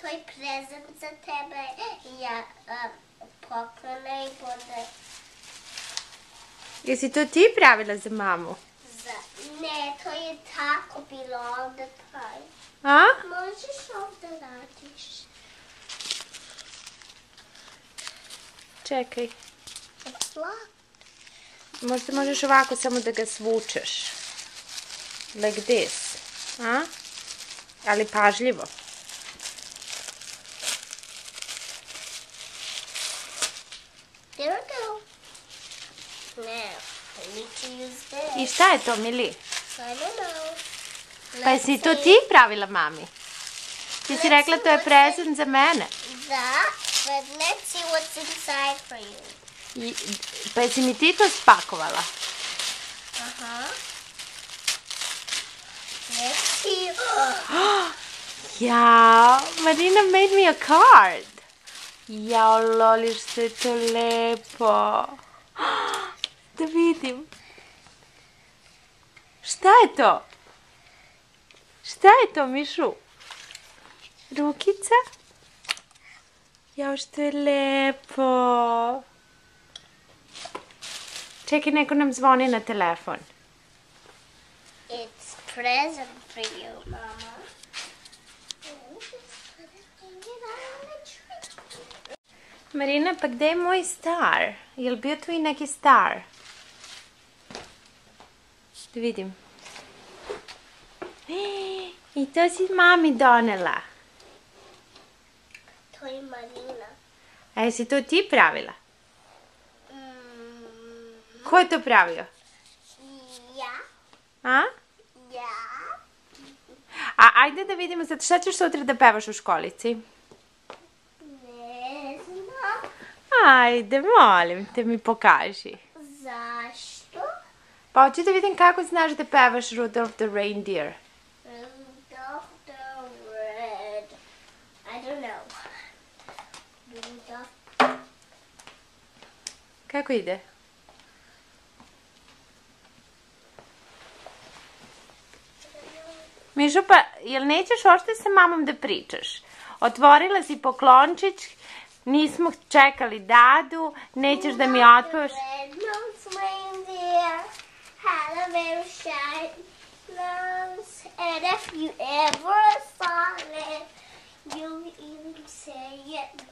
to je prezent za tebe. Ja poklone i bude... Jesi to ti pravila za mamu? Ne, to je tako bilo ovdje taj. A? Možeš ovdje radiš. Čekaj. Lak. Možda možeš ovako samo da ga svučeš. Like this. A? Ali pažljivo. There we go. Now, I need to use this. I šta je to, Mili? I don't know. Pa jesi to ti pravila mami? Ti si rekla to je prezent za mene. Da, but let's see what's inside for you. Pa jesi mi ti to spakovala? Aha. Let's see. Jao, Marina made me a card. Jao, Loli, što je to lepo. Da vidim. Šta je to? Šta je to, Mišu? Rukica? Jao, što je lepo. Čekaj, neko nam zvoni na telefon. It's present for you, Mama. Marina, pa gde je moj star? Je li bio tu i neki star? Da vidim. I to si mami donela. To je Marina. A jesi to ti pravila? Ko je to pravio? Ja. A? Ja. A ajde da vidimo sad šta ćeš sutra da pevaš u školici? Ne znam. Ajde, molim te, mi pokaži. Zašto? Pa hoću da vidim kako znaš da pevaš Rudolph the Reindeer. Rudolph the Red. I don't know. Rudolph. Kako ide? Mišo, pa jel nećeš ošte sa mamom da pričaš? Otvorila si poklončić, nismo čekali Dadu, nećeš da mi otpevaš... Red-nosed reindeer had a very shiny nose, and if you ever saw it, you even say it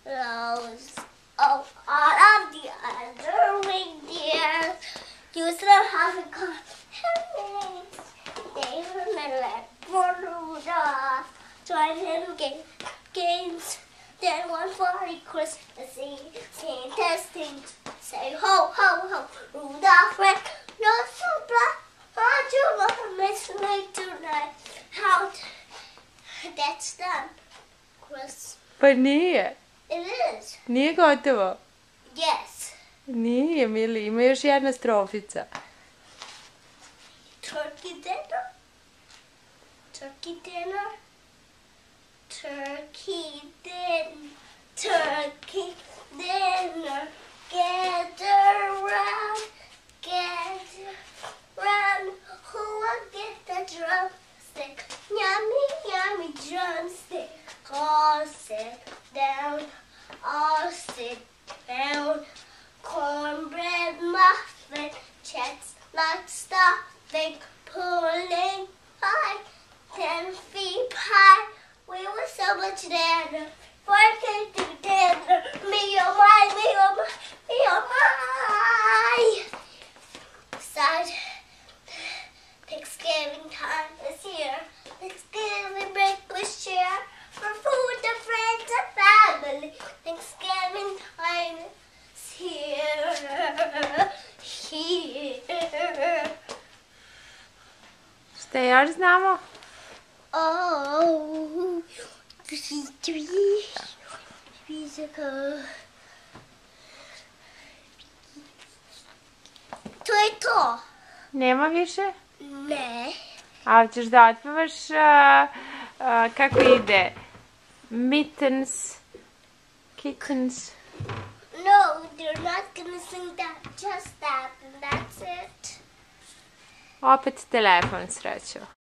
blows. Oh, all of the other reindeers used to have a common they were like Rudolph, join him games. Then one for Christmas Eve, Santa's things say ho ho ho. Rudolph red, no super. How'd you love Miss Night tonight? How? That's done. Chris. Pa nije. It is. Nije gotovo. Yes. Nije, Mili, ima još jedna strofica. Turkey dinner. Turkey dinner. Turkey dinner. Turkey dinner. Gather round. Gather round. Who will get the drumstick? Yummy, yummy drumstick. All sit down. All sit down. Cornbread muffin. Chestnut stuffing. Pudding pie. 10 feet pie. We were so much dinner. 4 cake to dinner. Me oh my, me oh my, me oh my. Besides, Thanksgiving time is here. Thanksgiving breakfast share for food and friends and family. Thanksgiving time is here. Here. Šta još znamo? Oh, musical. To je to. Nema više? Ne. A hoćeš da otpevaš kako ide? Mittens, kittens. No, they're not gonna sing that. Just that, and that's it. Opet telefon, srećo.